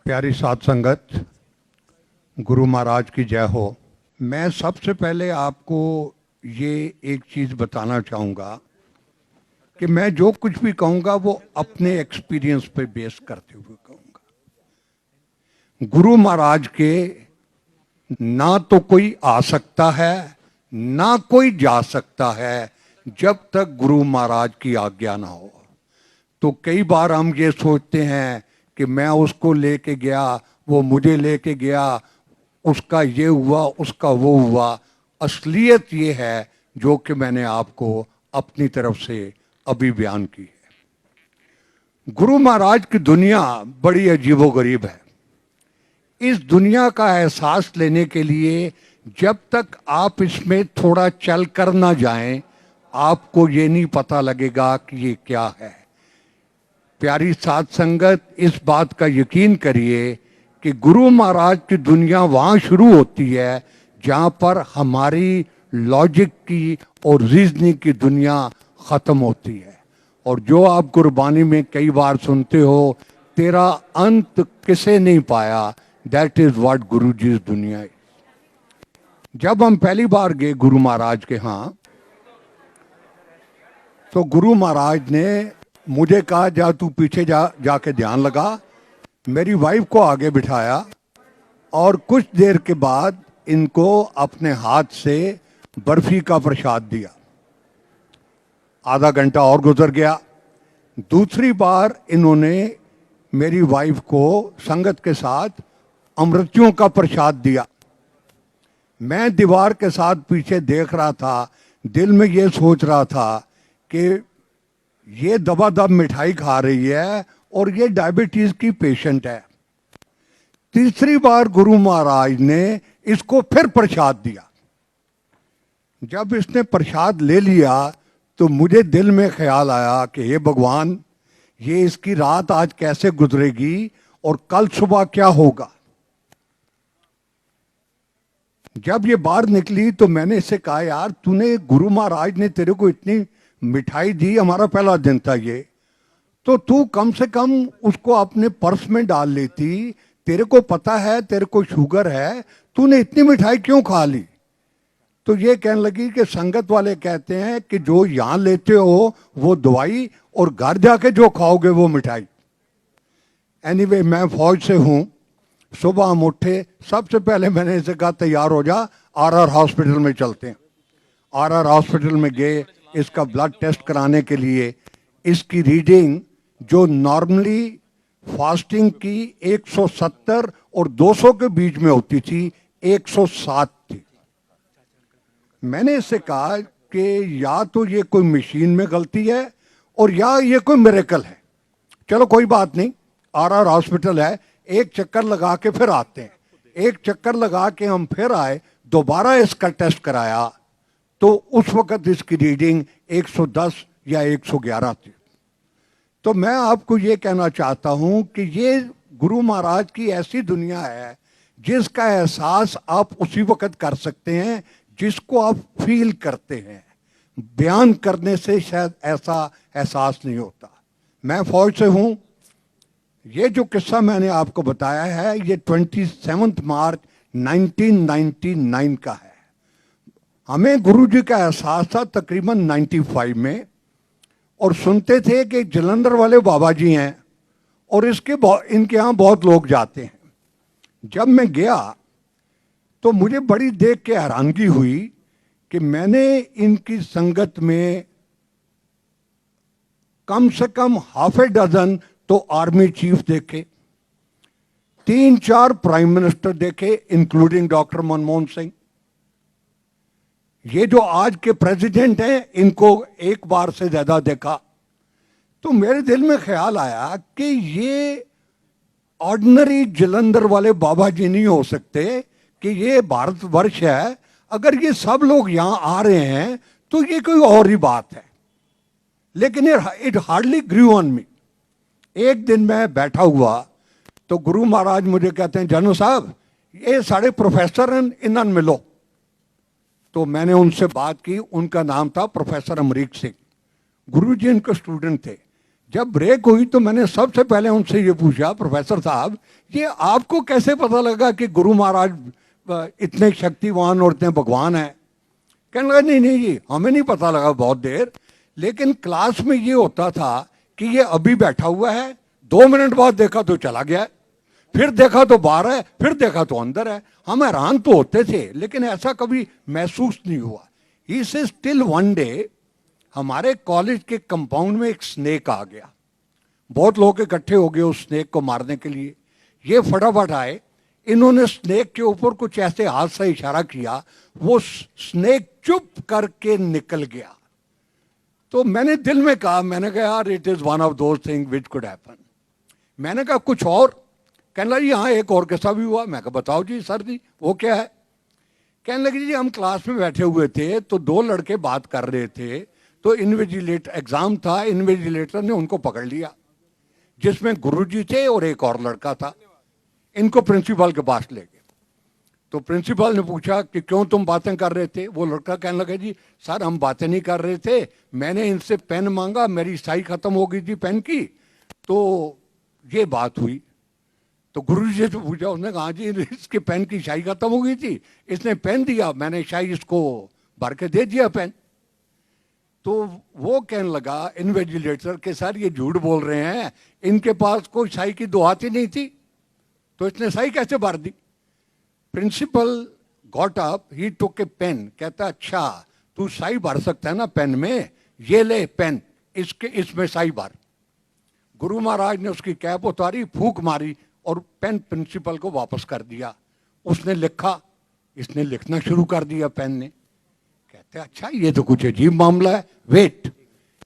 प्यारी साध संगत, गुरु महाराज की जय हो। मैं सबसे पहले आपको ये एक चीज़ बताना चाहूँगा कि मैं जो कुछ भी कहूँगा वो अपने एक्सपीरियंस पे बेस करते हुए कहूँगा। गुरु महाराज के ना तो कोई आ सकता है ना कोई जा सकता है जब तक गुरु महाराज की आज्ञा ना हो। तो कई बार हम ये सोचते हैं कि मैं उसको लेके गया, वो मुझे लेके गया, उसका ये हुआ, उसका वो हुआ। असलियत ये है जो कि मैंने आपको अपनी तरफ से अभी बयान की है। गुरु महाराज की दुनिया बड़ी अजीबोगरीब है। इस दुनिया का एहसास लेने के लिए जब तक आप इसमें थोड़ा चल कर ना जाएं, आपको ये नहीं पता लगेगा कि ये क्या है। प्यारी साध संगत, इस बात का यकीन करिए कि गुरु महाराज की दुनिया वहाँ शुरू होती है जहाँ पर हमारी लॉजिक की और रीजनिंग की दुनिया ख़त्म होती है। और जो आप गुरबानी में कई बार सुनते हो, तेरा अंत किसे नहीं पाया, दैट इज़ व्हाट गुरु जी इस दुनिया है। जब हम पहली बार गए गुरु महाराज के यहाँ, तो गुरु महाराज ने मुझे कहा जा तू पीछे जाके ध्यान लगा। मेरी वाइफ को आगे बिठाया और कुछ देर के बाद इनको अपने हाथ से बर्फी का प्रसाद दिया। आधा घंटा और गुजर गया। दूसरी बार इन्होंने मेरी वाइफ को संगत के साथ अमृतियों का प्रसाद दिया। मैं दीवार के साथ पीछे देख रहा था, दिल में ये सोच रहा था कि ये दबादब मिठाई खा रही है और ये डायबिटीज की पेशेंट है। तीसरी बार गुरु महाराज ने इसको फिर प्रसाद दिया। जब इसने प्रसाद ले लिया तो मुझे दिल में ख्याल आया कि हे भगवान, ये इसकी रात आज कैसे गुजरेगी और कल सुबह क्या होगा। जब ये बाहर निकली तो मैंने इससे कहा, यार तूने, गुरु महाराज ने तेरे को इतनी मिठाई दी, हमारा पहला दिन था ये, तो तू कम से कम उसको अपने पर्स में डाल लेती। तेरे को पता है तेरे को शुगर है, तूने इतनी मिठाई क्यों खा ली। तो ये कहने लगी कि संगत वाले कहते हैं कि जो यहाँ लेते हो वो दवाई और घर जाके जो खाओगे वो मिठाई। एनीवे, मैं फौज से हूँ। सुबह हम उठे, सबसे पहले मैंने इसे कहा तैयार हो जा, आरआर हॉस्पिटल में चलते हैं। आरआर हॉस्पिटल में गए इसका ब्लड टेस्ट कराने के लिए। इसकी रीडिंग जो नॉर्मली फास्टिंग की 170 और 200 के बीच में होती थी, 107 थी। मैंने इससे कहा कि या तो ये कोई मशीन में गलती है और या ये कोई मिरेकल है। चलो कोई बात नहीं, आरआर हॉस्पिटल है, एक चक्कर लगा के फिर आते हैं। एक चक्कर लगा के हम फिर आए, दोबारा इसका टेस्ट कराया तो उस वक्त इसकी रीडिंग 110 या 111 थी। तो मैं आपको ये कहना चाहता हूँ कि ये गुरु महाराज की ऐसी दुनिया है जिसका एहसास आप उसी वक्त कर सकते हैं जिसको आप फील करते हैं। बयान करने से शायद ऐसा एहसास नहीं होता। मैं फौज से हूँ। ये जो किस्सा मैंने आपको बताया है ये 27 मार्च 1999 का है। हमें गुरुजी का एहसास था तकरीबन 95 में, और सुनते थे कि जलंधर वाले बाबा जी हैं और इनके यहाँ बहुत लोग जाते हैं। जब मैं गया तो मुझे बड़ी देख के हैरानगी हुई कि मैंने इनकी संगत में कम से कम हाफ ए डजन तो आर्मी चीफ देखे, 3-4 प्राइम मिनिस्टर देखे, इंक्लूडिंग डॉक्टर मनमोहन सिंह। ये जो आज के प्रेसिडेंट हैं इनको एक बार से ज्यादा देखा। तो मेरे दिल में ख्याल आया कि ये ऑर्डिनरी जलंधर वाले बाबा जी नहीं हो सकते, कि ये भारतवर्ष है, अगर ये सब लोग यहां आ रहे हैं तो ये कोई और ही बात है। लेकिन it hardly grew on me. एक दिन मैं बैठा हुआ तो गुरु महाराज मुझे कहते हैं, जानू साहब ये सारे प्रोफेसर हैं, इन्हन मिलो। तो मैंने उनसे बात की। उनका नाम था प्रोफेसर अमरीक सिंह। गुरु जी इनके स्टूडेंट थे। जब ब्रेक हुई तो मैंने सबसे पहले उनसे ये पूछा, प्रोफेसर साहब ये आपको कैसे पता लगा कि गुरु महाराज इतने शक्तिवान और इतने भगवान हैं? कहने लगा नहीं नहीं जी हमें नहीं पता लगा बहुत देर, लेकिन क्लास में ये होता था कि ये अभी बैठा हुआ है, 2 मिनट बाद देखा तो चला गया है, फिर देखा तो बाहर है, फिर देखा तो अंदर है। हम हैरान तो होते थे लेकिन ऐसा कभी महसूस नहीं हुआ। ही से स्टिल वन डे हमारे कॉलेज के कंपाउंड में एक स्नेक आ गया, बहुत लोग इकट्ठे हो गए उस स्नेक को मारने के लिए। ये फटाफट आए, इन्होंने स्नेक के ऊपर कुछ ऐसे हाथ से इशारा किया, वो स्नेक चुप करके निकल गया। तो मैंने दिल में कहा, मैंने कहा यार it is one of those thing which could happen. मैंने कहा कुछ और? कहने लगी हाँ एक और किस्सा भी हुआ। मैं कहा बताओ जी सर जी वो क्या है? कहने लगी जी हम क्लास में बैठे हुए थे तो 2 लड़के बात कर रहे थे, तो इन्विजिलेटर एग्जाम था, इन्विजिलेटर ने उनको पकड़ लिया, जिसमें गुरुजी थे और एक और लड़का था। इनको प्रिंसिपल के पास ले गए। तो प्रिंसिपल ने पूछा कि क्यों तुम बातें कर रहे थे? वो लड़का कहने लगा जी सर हम बातें नहीं कर रहे थे, मैंने इनसे पेन मांगा, मेरी स्याही खत्म हो गई थी पेन की, तो ये बात हुई। तो गुरुजी से पूछा, उसने कहा जी इसके पेन की स्याही खत्म हो गई थी, इसने पेन दिया, मैंने स्याही इसको भर के दे दिया पेन। तो वो कहने लगा इन्विजिलेटर के सर ये झूठ बोल रहे हैं, इनके पास कोई स्याही की दुहात ही नहीं थी, तो इसने स्याही कैसे भर दी? प्रिंसिपल गॉट अप, ही टुक ए पेन, कहता अच्छा तू स्याही भर सकता है ना पेन में, ये ले पेन, इसमें स्याही भर। गुरु महाराज ने उसकी कैप उतारी, फूंक मारी और पेन प्रिंसिपल को वापस कर दिया। उसने लिखा, इसने लिखना शुरू कर दिया पेन ने। कहते अच्छा ये तो कुछ अजीब मामला है, wait.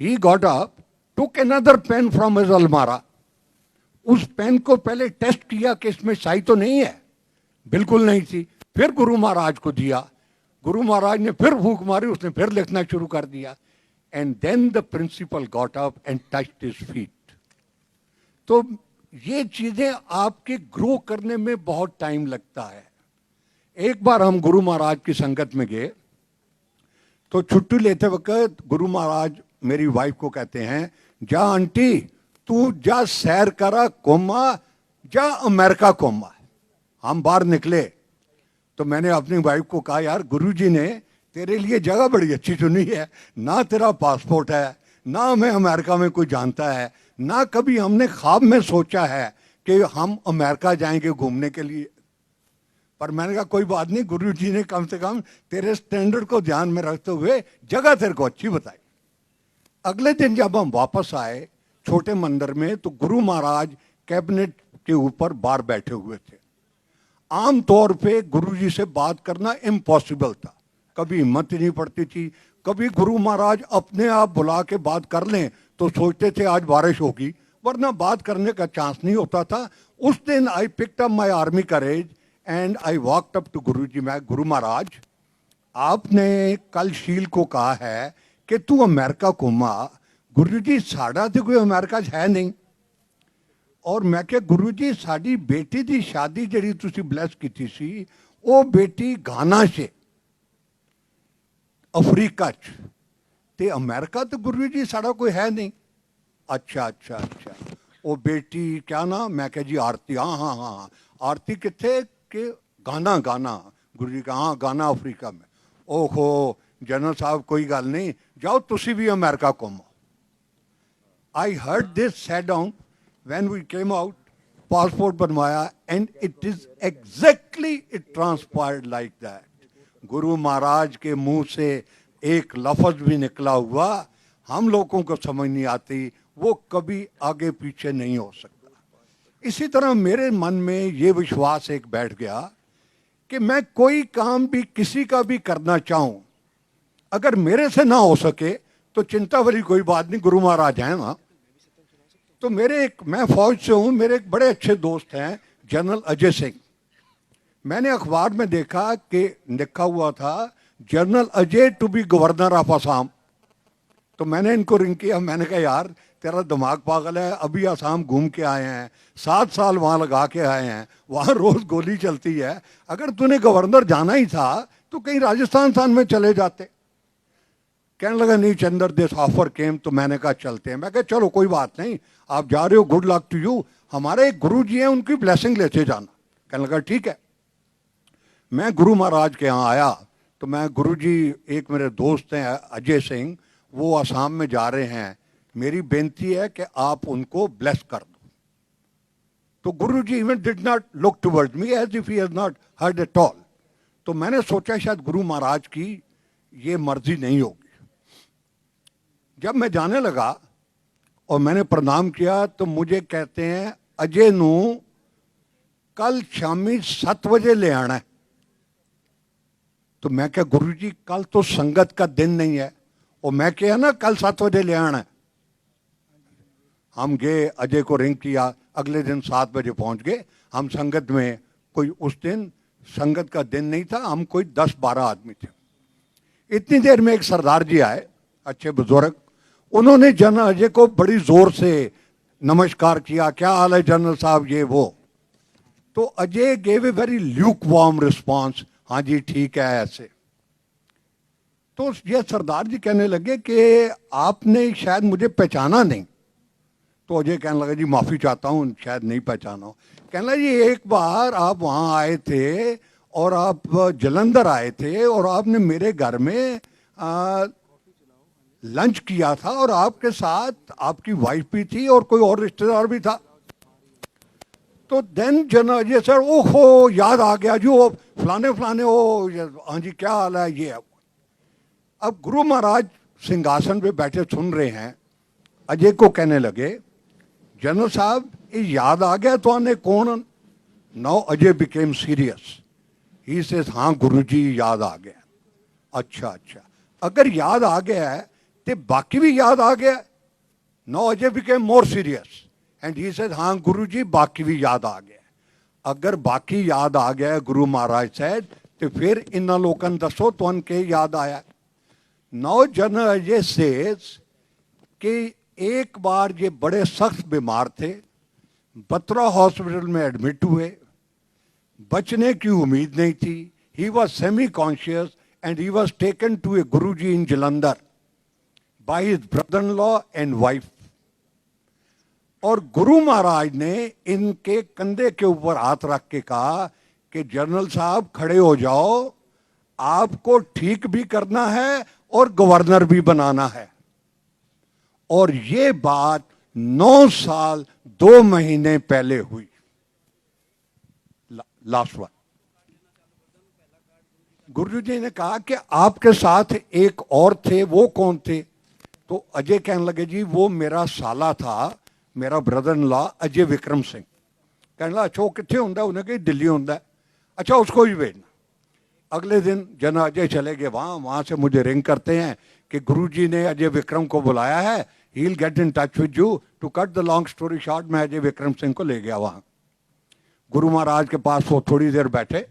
He got up, took another pen from his अलमारा। उस पेन को पहले टेस्ट किया कि इसमें स्याही तो नहीं है, बिल्कुल नहीं थी, फिर गुरु महाराज को दिया। गुरु महाराज ने फिर फूंक मारी, उसने फिर लिखना शुरू कर दिया। And then the principal got up and touched his feet. तो ये चीजें आपके ग्रो करने में बहुत टाइम लगता है। एक बार हम गुरु महाराज की संगत में गए, तो छुट्टी लेते वक्त गुरु महाराज मेरी वाइफ को कहते हैं जा आंटी तू जा सैर करा कोमा, जा अमेरिका कोमा। हम बाहर निकले तो मैंने अपनी वाइफ को कहा यार गुरुजी ने तेरे लिए जगह बड़ी अच्छी चुनी है, ना तेरा पासपोर्ट है, ना हमें अमेरिका में कोई जानता है, ना कभी हमने ख्वाब में सोचा है कि हम अमेरिका जाएंगे घूमने के लिए। पर मैंने कहा कोई बात नहीं, गुरुजी ने कम से कम तेरे स्टैंडर्ड को ध्यान में रखते हुए जगह तेरे को अच्छी बताई। अगले दिन जब हम वापस आए छोटे मंदिर में, तो गुरु महाराज कैबिनेट के ऊपर बाहर बैठे हुए थे। आम तौर पे गुरुजी से बात करना इम्पॉसिबल था, कभी हिम्मत ही नहीं पड़ती थी। कभी गुरु महाराज अपने आप बुला के बात कर लें तो सोचते थे आज बारिश होगी, वरना बात करने का चांस नहीं होता था। उस दिन I picked up my army courage and I walked up to Guruji. मैं गुरु महाराज आपने कल शील को कहा है कि तू अमेरिका घूमा, गुरुजी साड़ा तो कोई अमेरिका है नहीं। और मैं क्या गुरुजी साड़ी बेटी की शादी जी तुसी ब्लैस की सी, वो बेटी घाना से अफ्रीका च, ते अमेरिका तो गुरु जी साड़ा कोई है नहीं। अच्छा अच्छा अच्छा, वो बेटी क्या ना, मैं क्या जी आरती, हाँ हाँ हाँ, आरती कितने के गाना गाना, गुरु जी का हाँ गाना अफ्रीका में। ओहो जनरल साहब कोई गल नहीं, जाओ तुसी भी अमेरिका घूमो। I heard this sat down when we came out, passport बनवाया and it is exactly it transpired like that. Guru Maharaj के मुंह से एक लफ्ज भी निकला हुआ हम लोगों को समझ नहीं आती, वो कभी आगे पीछे नहीं हो सकता। इसी तरह मेरे मन में ये विश्वास एक बैठ गया कि मैं कोई काम भी किसी का भी करना चाहूं, अगर मेरे से ना हो सके तो चिंता वाली कोई बात नहीं, गुरु महाराज हैं ना। तो मैं फौज से हूं, मेरे एक बड़े अच्छे दोस्त हैं जनरल अजय सिंह। मैंने अखबार में देखा कि लिखा हुआ था general Ajay to be governor of Assam. तो मैंने इनको रिंग किया, मैंने कहा यार तेरा दिमाग पागल है, अभी असम घूम के आए हैं, 7 साल वहां लगा के आए हैं, वहां रोज गोली चलती है, अगर तूने गवर्नर जाना ही था तो कहीं राजस्थान में चले जाते। कहने लगा नहीं चंदर, दिस ऑफर केम, तो मैंने कहा चलते हैं। मैं कहा चलो कोई बात नहीं, आप जा रहे हो, गुड लक टू यू, हमारे एक गुरु जी हैं, उनकी ब्लेसिंग लेते जाना। कहने लगा ठीक है। मैं गुरु महाराज के यहाँ आया तो मैं, गुरु जी एक मेरे दोस्त हैं अजय सिंह, वो आसाम में जा रहे हैं, मेरी बेनती है कि आप उनको ब्लेस कर दो। तो Guru ji even did not look towards me as if he has not heard at all. तो मैंने सोचा शायद गुरु महाराज की ये मर्जी नहीं होगी। जब मैं जाने लगा और मैंने प्रणाम किया तो मुझे कहते हैं अजय नू कल शामी 7 बजे ले आना है। तो मैं क्या गुरु जी कल तो संगत का दिन नहीं है, और मैं क्या ना कल 7 बजे ले आना है। हम गए, अजय को रिंग किया, अगले दिन 7 बजे पहुंच गए। हम संगत में, कोई उस दिन संगत का दिन नहीं था, हम कोई 10-12 आदमी थे। इतनी देर में एक सरदार जी आए, अच्छे बुजुर्ग, उन्होंने जनरल अजय को बड़ी जोर से नमस्कार किया, क्या हाल है जनरल साहब, ये वो। तो Ajay gave a very Luke warm response, हाँ जी ठीक है ऐसे। तो ये सरदार जी कहने लगे कि आपने शायद मुझे पहचाना नहीं। तो अजय कहने लगा जी माफी चाहता हूँ, शायद नहीं पहचाना हो। कहने लगा जी एक बार आप वहाँ आए थे और आप जलंधर आए थे और आपने मेरे घर में लंच किया था और आपके साथ आपकी वाइफ भी थी और कोई और रिश्तेदार भी था। तो देन जनरल अजय सर, ओहो याद आ गया जी, वो फलाने फलाने, ओ हाँ जी क्या हाल है ये। अब गुरु महाराज सिंहासन पे बैठे सुन रहे हैं, अजय को कहने लगे जनरल साहब ये याद आ गया तो आने कौन। Now Ajay became serious, he says हाँ गुरुजी याद आ गया। अच्छा अच्छा, अगर याद आ गया है तो बाकी भी याद आ गया। Now Ajay became more serious and he says हाँ गुरुजी बाकी भी याद आ गया। अगर बाकी याद आ गया गुरु महाराज सेड, तो फिर इन लोगन दसो तो के याद आया। नाउ जनरल अजय सेज कि एक बार ये बड़े सख्त बीमार थे, बत्रा हॉस्पिटल में एडमिट हुए, बचने की उम्मीद नहीं थी, he was semi conscious and he was taken to a guruji in Jalandhar by his brother in law and wife. और गुरु महाराज ने इनके कंधे के ऊपर हाथ रख के कहा कि जनरल साहब खड़े हो जाओ, आपको ठीक भी करना है और गवर्नर भी बनाना है। और ये बात 9 साल 2 महीने पहले हुई। लास्ट वन, गुरु जी ने कहा कि आपके साथ एक और थे, वो कौन थे। तो अजय कहने लगे जी वो मेरा साला था, मेरा brother in law Ajay Vikram Singh. कहने लगा अच्छा वो कितने होंगे, उन्हें कहीं दिल्ली होंगे, अच्छा उसको ही भेजना। अगले दिन जन अजय चले गए वहां से मुझे रिंग करते हैं कि गुरुजी ने अजय विक्रम को बुलाया है, he will get in touch with you. To cut the long story short, मैं अजय विक्रम सिंह को ले गया वहां। गुरु महाराज के पास वो थोड़ी देर बैठे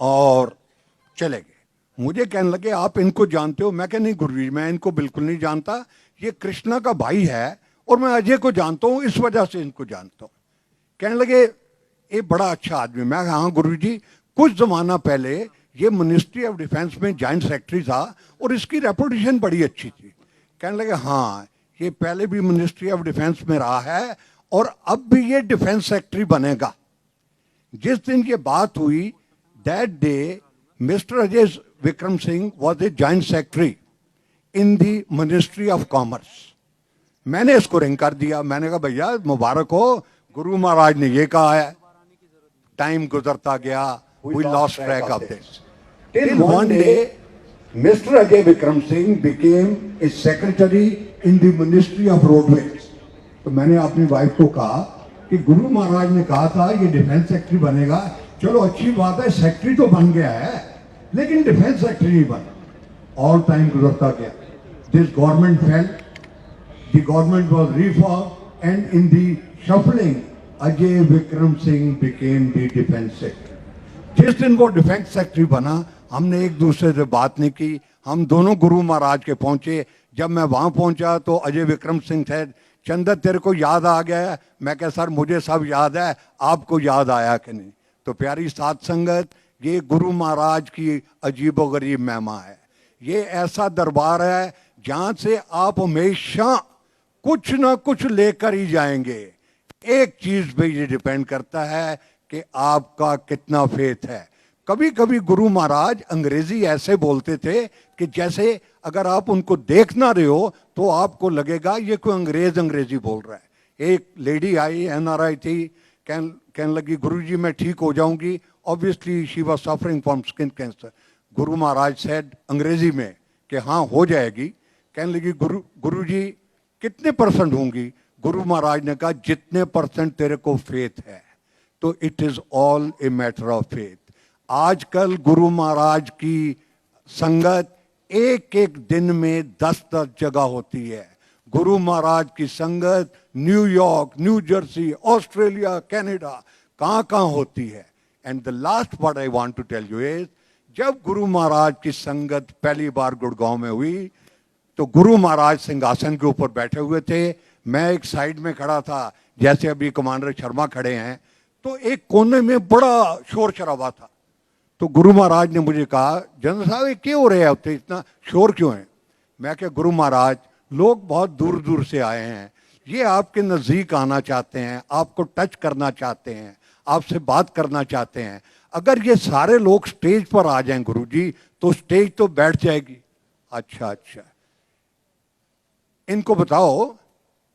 और चले गए। मुझे कहने लगे आप इनको जानते हो। मैं कहा नहीं गुरुजी मैं इनको बिल्कुल नहीं जानता, ये कृष्णा का भाई है और मैं अजय को जानता हूं, इस वजह से इनको जानता हूं। कहने लगे ये बड़ा अच्छा आदमी। मैं हाँ गुरुजी, कुछ जमाना पहले ये मिनिस्ट्री ऑफ डिफेंस में जॉइंट सेक्रेटरी था और इसकी रेपुटेशन बड़ी अच्छी थी। कहने लगे हाँ ये पहले भी मिनिस्ट्री ऑफ डिफेंस में रहा है और अब भी ये डिफेंस सेक्रेटरी बनेगा। जिस दिन ये बात हुई, that day mister Ajay Vikram Singh was a joint secretary in the ministry of commerce. मैंने इसको रिंग कर दिया, मैंने कहा भैया मुबारक हो, गुरु महाराज ने ये कहा है। टाइम गुजरता गया, we lost track of this. Till one day, Mr. Ajay Vikram Singh became a secretary in the Ministry of Roadways. तो मैंने अपनी वाइफ को कहा कि गुरु महाराज ने कहा था ये डिफेंस सेक्रेटरी बनेगा, चलो अच्छी बात है, सेक्रेटरी तो बन गया है लेकिन डिफेंस सेक्रेटरी नहीं बना। ऑल टाइम गुजरता गया, this government fail, the government was reform and in the shuffling Ajay Vikram Singh became the defence secretary. जिस दिन वो डिफेंस सेक्रेटरी बना, हमने एक दूसरे से बात नहीं की, हम दोनों गुरु महाराज के पहुंचे। जब मैं वहां पहुंचा तो अजय विक्रम सिंह थे, चंदर तेरे को याद आ गया है? मैं कहा सर मुझे सब याद है, आपको याद आया कि नहीं? तो प्यारी साथ संगत, ये गुरु महाराज की अजीबोगरीब महिमा है। ये ऐसा दरबार है जहां से आप हमेशा कुछ ना कुछ लेकर ही जाएंगे। एक चीज पे ये डिपेंड करता है कि आपका कितना फेथ है। कभी कभी गुरु महाराज अंग्रेजी ऐसे बोलते थे कि जैसे अगर आप उनको देख ना रहे हो तो आपको लगेगा ये कोई अंग्रेजी बोल रहा है। एक लेडी आई, एनआरआई थी, कहने लगी गुरुजी मैं ठीक हो जाऊंगी। Obviously she was suffering from skin cancer. Guru Maharaj said अंग्रेजी में कि हाँ हो जाएगी। कहने लगी गुरुजी कितने परसेंट होंगी? गुरु महाराज ने कहा जितने परसेंट तेरे को फेथ है। तो it is all a matter of faith. आजकल गुरु महाराज की संगत एक एक दिन में 10-10 जगह होती है। गुरु महाराज की संगत New York, New Jersey, Australia, Canada, कहां कहां होती है। And the last what I want to tell you is, जब गुरु महाराज की संगत पहली बार गुड़गांव में हुई तो गुरु महाराज सिंहासन के ऊपर बैठे हुए थे, मैं एक साइड में खड़ा था, जैसे अभी कमांडर शर्मा खड़े हैं। तो एक कोने में बड़ा शोर शराबा था। तो गुरु महाराज ने मुझे कहा जनरल साहब ये क्यों हो रहे हैं, इतना शोर क्यों है? मैं क्या गुरु महाराज लोग बहुत दूर दूर से आए हैं, ये आपके नज़दीक आना चाहते हैं, आपको टच करना चाहते हैं, आपसे बात करना चाहते हैं। अगर ये सारे लोग स्टेज पर आ जाएं गुरुजी तो स्टेज तो बैठ जाएगी। अच्छा, इनको बताओ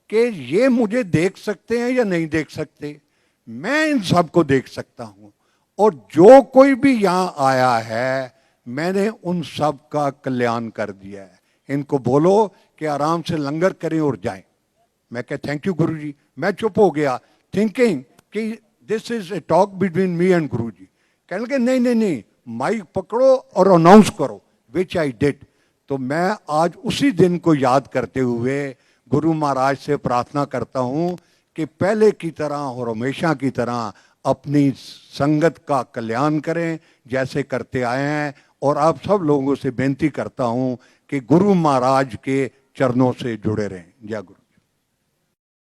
कि ये मुझे देख सकते हैं या नहीं देख सकते? मैं इन सबको देख सकता हूं, और जो कोई भी यहां आया है मैंने उन सब का कल्याण कर दिया है। इनको बोलो कि आराम से लंगर करें और जाएं। मैं कह थैंक यू गुरुजी। मैं चुप हो गया थिंकिंग कि this is a talk between me and Guruji. कहने लगे नहीं, माइक पकड़ो और अनाउंस करो, विच आई डिड। तो मैं आज उसी दिन को याद करते हुए गुरु महाराज से प्रार्थना करता हूं कि पहले की तरह और हमेशा की तरह अपनी संगत का कल्याण करें जैसे करते आए हैं। और आप सब लोगों से बेनती करता हूं कि गुरु महाराज के चरणों से जुड़े रहें। जय गुरु।